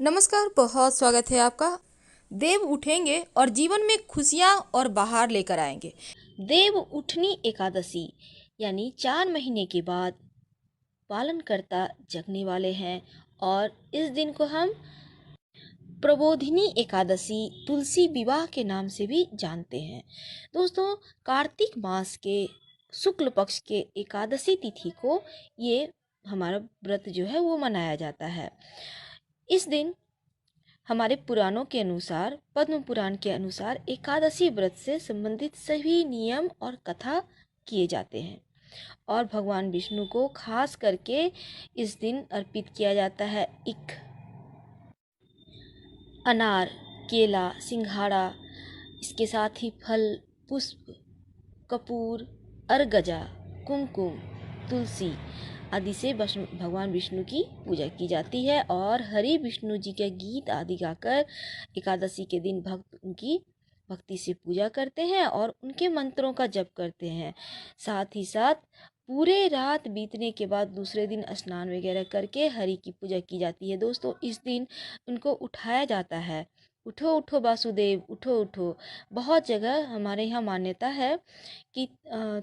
नमस्कार, बहुत स्वागत है आपका। देव उठेंगे और जीवन में खुशियां और बहार लेकर आएंगे। देव उठनी एकादशी यानी 4 महीने के बाद पालनकर्ता जगने वाले हैं और इस दिन को हम प्रबोधिनी एकादशी, तुलसी विवाह के नाम से भी जानते हैं। दोस्तों, कार्तिक मास के शुक्ल पक्ष के एकादशी तिथि को ये हमारा व्रत जो है वो मनाया जाता है। इस दिन हमारे पुराणों के अनुसार, पद्म पुराण के अनुसार एकादशी व्रत से संबंधित सभी नियम और कथा किए जाते हैं और भगवान विष्णु को खास करके इस दिन अर्पित किया जाता है अनार, केला, सिंघाड़ा, इसके साथ ही फल, पुष्प, कपूर, अर्गजा, कुमकुम, तुलसी आदि से भगवान विष्णु की पूजा की जाती है और हरि विष्णु जी के गीत आदि गाकर एकादशी के दिन भक्त उनकी भक्ति से पूजा करते हैं और उनके मंत्रों का जप करते हैं। साथ ही साथ पूरे रात बीतने के बाद दूसरे दिन स्नान वगैरह करके हरि की पूजा की जाती है। दोस्तों, इस दिन उनको उठाया जाता है। उठो उठो वासुदेव, उठो उठो। बहुत जगह हमारे यहाँ मान्यता है कि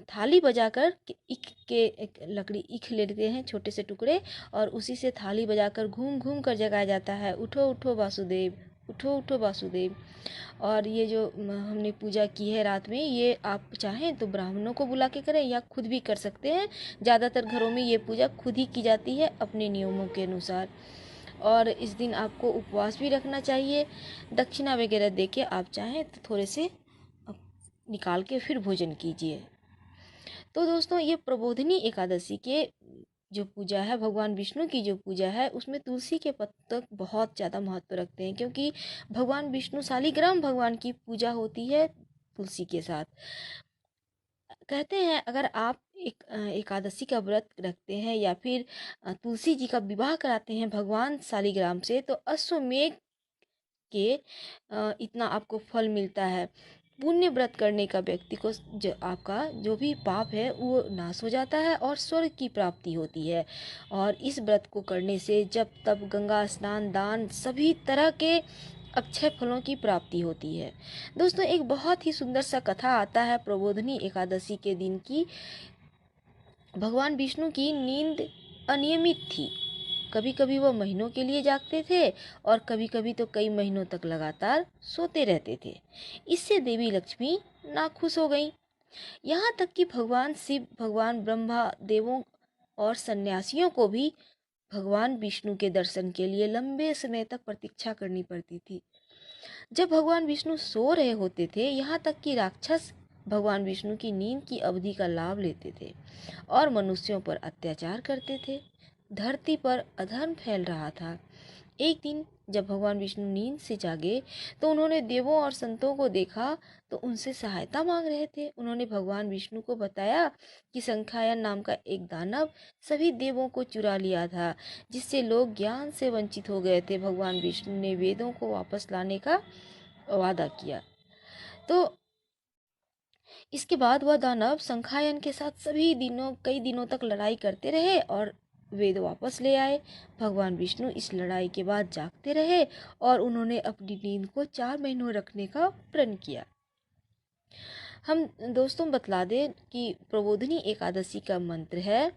थाली बजाकर ईख के एक लकड़ी ईख लेते हैं छोटे से टुकड़े और उसी से थाली बजाकर घूम घूम कर जगाया जाता है, उठो उठो वासुदेव, उठो उठो वासुदेव। और ये जो हमने पूजा की है रात में, ये आप चाहें तो ब्राह्मणों को बुला के करें या खुद भी कर सकते हैं। ज़्यादातर घरों में ये पूजा खुद ही की जाती है अपने नियमों के अनुसार। और इस दिन आपको उपवास भी रखना चाहिए। दक्षिणा वगैरह देके आप चाहें तो थोड़े से निकाल के फिर भोजन कीजिए। तो दोस्तों, ये प्रबोधिनी एकादशी के जो पूजा है, भगवान विष्णु की जो पूजा है, उसमें तुलसी के पत्ते बहुत ज़्यादा महत्व रखते हैं क्योंकि भगवान विष्णु शालिग्राम भगवान की पूजा होती है तुलसी के साथ। कहते हैं अगर आप एकादशी का व्रत रखते हैं या फिर तुलसी जी का विवाह कराते हैं भगवान शालिग्राम से, तो अश्वमेध के इतना आपको फल मिलता है। पुण्य व्रत करने का व्यक्ति को आपका जो भी पाप है वो नाश हो जाता है और स्वर्ग की प्राप्ति होती है। और इस व्रत को करने से जब तब गंगा स्नान, दान, सभी तरह के अक्षय फलों की प्राप्ति होती है। दोस्तों, एक बहुत ही सुंदर सा कथा आता है प्रबोधिनी एकादशी के दिन की। भगवान विष्णु की नींद अनियमित थी। कभी कभी वह महीनों के लिए जागते थे और कभी कभी तो कई महीनों तक लगातार सोते रहते थे। इससे देवी लक्ष्मी नाखुश हो गईं। यहाँ तक कि भगवान शिव, भगवान ब्रह्मा, देवों और सन्यासियों को भी भगवान विष्णु के दर्शन के लिए लंबे समय तक प्रतीक्षा करनी पड़ती थी। जब भगवान विष्णु सो रहे होते थे, यहाँ तक कि राक्षस भगवान विष्णु की नींद की अवधि का लाभ लेते थे और मनुष्यों पर अत्याचार करते थे। धरती पर अधर्म फैल रहा था। एक दिन जब भगवान विष्णु नींद से जागे तो उन्होंने देवों और संतों को देखा तो उनसे सहायता मांग रहे थे। उन्होंने भगवान विष्णु को बताया कि संख्यायन नाम का एक दानव सभी देवों को चुरा लिया था, जिससे लोग ज्ञान से वंचित हो गए थे। भगवान विष्णु ने वेदों को वापस लाने का वादा किया। तो इसके बाद वह दानव संख्यायन के साथ कई दिनों तक लड़ाई करते रहे और वेद वापस ले आए। भगवान विष्णु इस लड़ाई के बाद जागते रहे और उन्होंने अपनी नींद को 4 महीनों रखने का प्रण किया। हम दोस्तों बतला दें कि प्रबोधिनी एकादशी का मंत्र है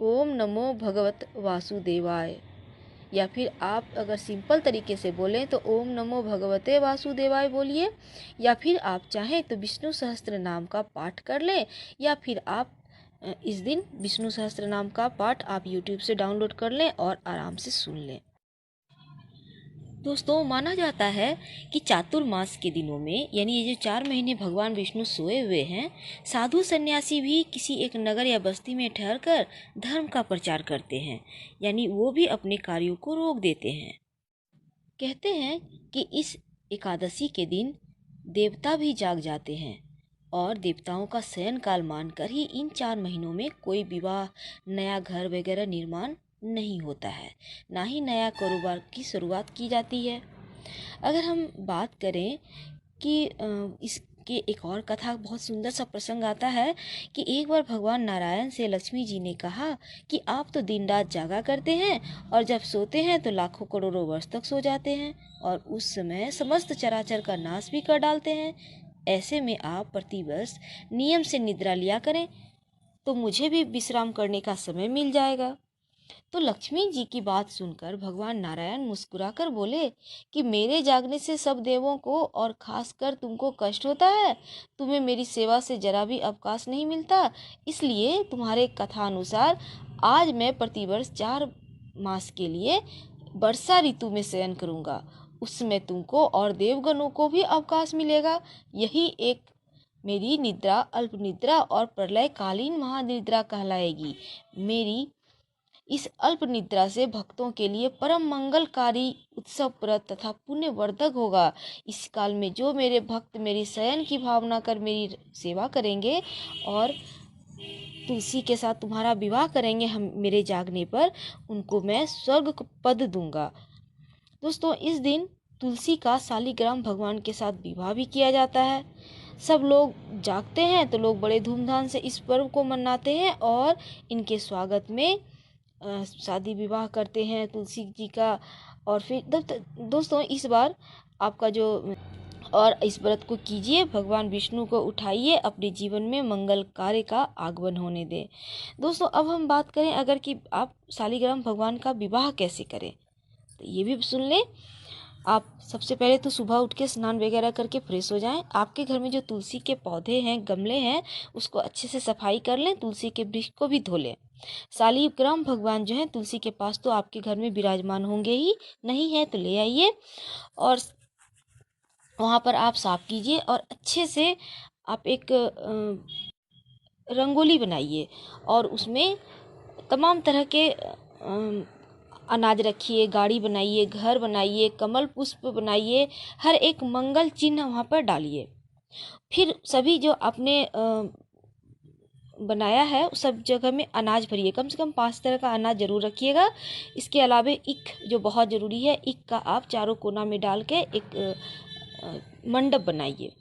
ओम नमो भगवत वासुदेवाय। या फिर आप अगर सिंपल तरीके से बोलें तो ओम नमो भगवते वासुदेवाय बोलिए, या फिर आप चाहें तो विष्णु सहस्त्र नाम का पाठ कर लें, या फिर आप इस दिन विष्णु सहस्त्र नाम का पाठ आप यूट्यूब से डाउनलोड कर लें और आराम से सुन लें। दोस्तों, माना जाता है कि चातुर्मास के दिनों में, यानी ये जो 4 महीने भगवान विष्णु सोए हुए हैं, साधु सन्यासी भी किसी एक नगर या बस्ती में ठहरकर धर्म का प्रचार करते हैं, यानी वो भी अपने कार्यों को रोक देते हैं। कहते हैं कि इस एकादशी के दिन देवता भी जाग जाते हैं और देवताओं का शयन काल मानकर ही इन 4 महीनों में कोई विवाह, नया घर वगैरह निर्माण नहीं होता है, ना ही नया कारोबार की शुरुआत की जाती है। अगर हम बात करें कि इस कि एक और कथा बहुत सुंदर सा प्रसंग आता है कि एक बार भगवान नारायण से लक्ष्मी जी ने कहा कि आप तो दिन रात जागा करते हैं और जब सोते हैं तो लाखों करोड़ों वर्ष तक सो जाते हैं और उस समय समस्त चराचर का नाश भी कर डालते हैं। ऐसे में आप प्रतिवर्ष नियम से निद्रा लिया करें तो मुझे भी विश्राम करने का समय मिल जाएगा। तो लक्ष्मी जी की बात सुनकर भगवान नारायण मुस्कुराकर बोले कि मेरे जागने से सब देवों को और खासकर तुमको कष्ट होता है। तुम्हें मेरी सेवा से जरा भी अवकाश नहीं मिलता, इसलिए तुम्हारे कथा अनुसार आज मैं प्रतिवर्ष 4 मास के लिए वर्षा ऋतु में शयन करूंगा। उसमें तुमको और देवगणों को भी अवकाश मिलेगा। यही एक मेरी निद्रा अल्प निद्रा और प्रलयकालीन महानिद्रा कहलाएगी। मेरी इस अल्प निद्रा से भक्तों के लिए परम मंगलकारी, उत्सवप्रद तथा पुण्यवर्धक होगा। इस काल में जो मेरे भक्त मेरी शयन की भावना कर मेरी सेवा करेंगे और तुलसी के साथ तुम्हारा विवाह करेंगे हम मेरे जागने पर, उनको मैं स्वर्ग पद दूंगा। दोस्तों, इस दिन तुलसी का शालिग्राम भगवान के साथ विवाह भी किया जाता है। सब लोग जागते हैं तो लोग बड़े धूमधाम से इस पर्व को मनाते हैं और इनके स्वागत में शादी विवाह करते हैं तुलसी जी का। और फिर दोस्तों, इस बार आपका जो और इस व्रत को कीजिए, भगवान विष्णु को उठाइए, अपने जीवन में मंगल कार्य का आगमन होने दें। दोस्तों, अब हम बात करें अगर कि आप शालिग्राम भगवान का विवाह कैसे करें, तो ये भी सुन लें। आप सबसे पहले तो सुबह उठ के स्नान वगैरह करके फ्रेश हो जाएं। आपके घर में जो तुलसी के पौधे हैं, गमले हैं, उसको अच्छे से सफाई कर लें। तुलसी के वृक्ष को भी धो लें। शालिग्राम भगवान जो है तुलसी के पास तो आपके घर में विराजमान होंगे ही, नहीं है तो ले आइए और वहाँ पर आप साफ कीजिए और अच्छे से आप एक रंगोली बनाइए और उसमें तमाम तरह के अनाज रखिए, गाड़ी बनाइए, घर बनाइए, कमल पुष्प बनाइए, हर एक मंगल चिन्ह वहाँ पर डालिए। फिर सभी जो आपने बनाया है सब जगह में अनाज भरिए, कम से कम 5 तरह का अनाज जरूर रखिएगा। इसके अलावा ईख जो बहुत ज़रूरी है, ईख का आप चारों कोना में डाल के एक मंडप बनाइए।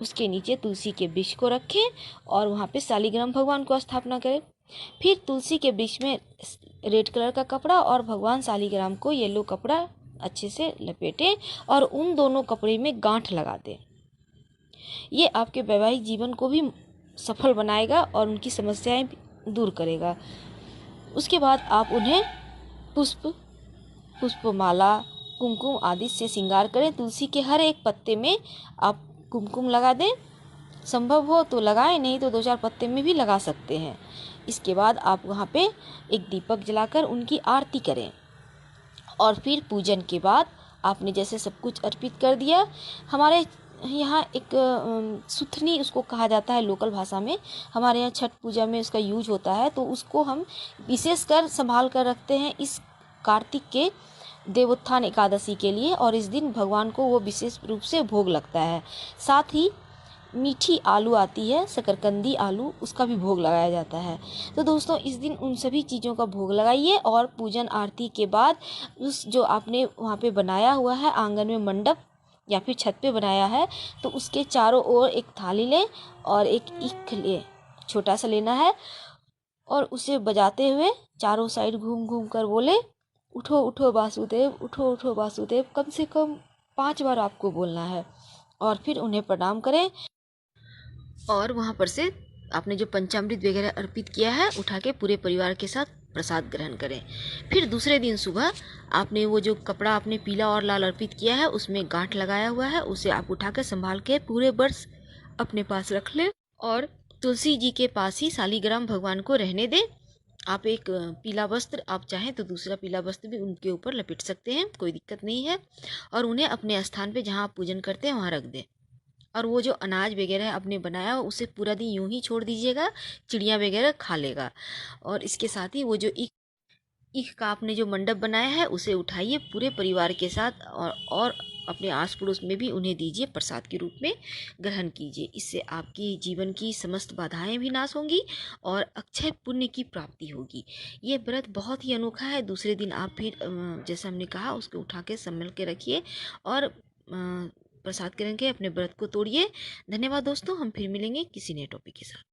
उसके नीचे तुलसी के वृक्ष को रखें और वहाँ पे शालिग्राम भगवान को स्थापना करें। फिर तुलसी के वृक्ष में रेड कलर का कपड़ा और भगवान शालिग्राम को येलो कपड़ा अच्छे से लपेटें और उन दोनों कपड़े में गांठ लगा दें। ये आपके वैवाहिक जीवन को भी सफल बनाएगा और उनकी समस्याएं दूर करेगा। उसके बाद आप उन्हें पुष्पमाला, कुमकुम आदि से श्रृंगार करें। तुलसी के हर एक पत्ते में आप कुमकुम लगा दें, संभव हो तो लगाएं, नहीं तो 2-4 पत्ते में भी लगा सकते हैं। इसके बाद आप वहाँ पे एक दीपक जलाकर उनकी आरती करें और फिर पूजन के बाद आपने जैसे सब कुछ अर्पित कर दिया, हमारे यहाँ एक सुथनी उसको कहा जाता है लोकल भाषा में, हमारे यहाँ छठ पूजा में उसका यूज होता है, तो उसको हम विशेषकर संभाल कर रखते हैं इस कार्तिक के देवोत्थान एकादशी के लिए और इस दिन भगवान को वो विशेष रूप से भोग लगता है। साथ ही मीठी आलू आती है, शकरकंदी आलू, उसका भी भोग लगाया जाता है। तो दोस्तों, इस दिन उन सभी चीज़ों का भोग लगाइए और पूजन आरती के बाद उस जो आपने वहाँ पे बनाया हुआ है आंगन में मंडप या फिर छत पे बनाया है, तो उसके चारों ओर एक थाली लें और एक ईख ले, छोटा सा लेना है और उसे बजाते हुए चारों साइड घूम घूम कर बोले, उठो उठो वासुदेव, उठो उठो वासुदेव, कम से कम 5 बार आपको बोलना है। और फिर उन्हें प्रणाम करें और वहाँ पर से आपने जो पंचामृत वगैरह अर्पित किया है उठा के पूरे परिवार के साथ प्रसाद ग्रहण करें। फिर दूसरे दिन सुबह आपने वो जो कपड़ा आपने पीला और लाल अर्पित किया है उसमें गांठ लगाया हुआ है, उसे आप उठा कर संभाल के पूरे वर्ष अपने पास रख लें और तुलसी जी के पास ही शालिग्राम भगवान को रहने दें। आप एक पीला वस्त्र, आप चाहें तो दूसरा पीला वस्त्र भी उनके ऊपर लपेट सकते हैं, कोई दिक्कत नहीं है, और उन्हें अपने स्थान पे जहाँ आप पूजन करते हैं वहाँ रख दें। और वो जो अनाज वगैरह आपने बनाया हो उसे पूरा दिन यूं ही छोड़ दीजिएगा, चिड़िया वगैरह खा लेगा। और इसके साथ ही वो जो ईख का आपने जो मंडप बनाया है उसे उठाइए पूरे परिवार के साथ और अपने आस पड़ोस में भी उन्हें दीजिए, प्रसाद के रूप में ग्रहण कीजिए। इससे आपकी जीवन की समस्त बाधाएं भी नाश होंगी और अक्षय पुण्य की प्राप्ति होगी। ये व्रत बहुत ही अनोखा है। दूसरे दिन आप फिर जैसा हमने कहा उसको उठा के संभल के रखिए और प्रसाद करेंगे, अपने व्रत को तोड़िए। धन्यवाद दोस्तों, हम फिर मिलेंगे किसी नए टॉपिक के साथ।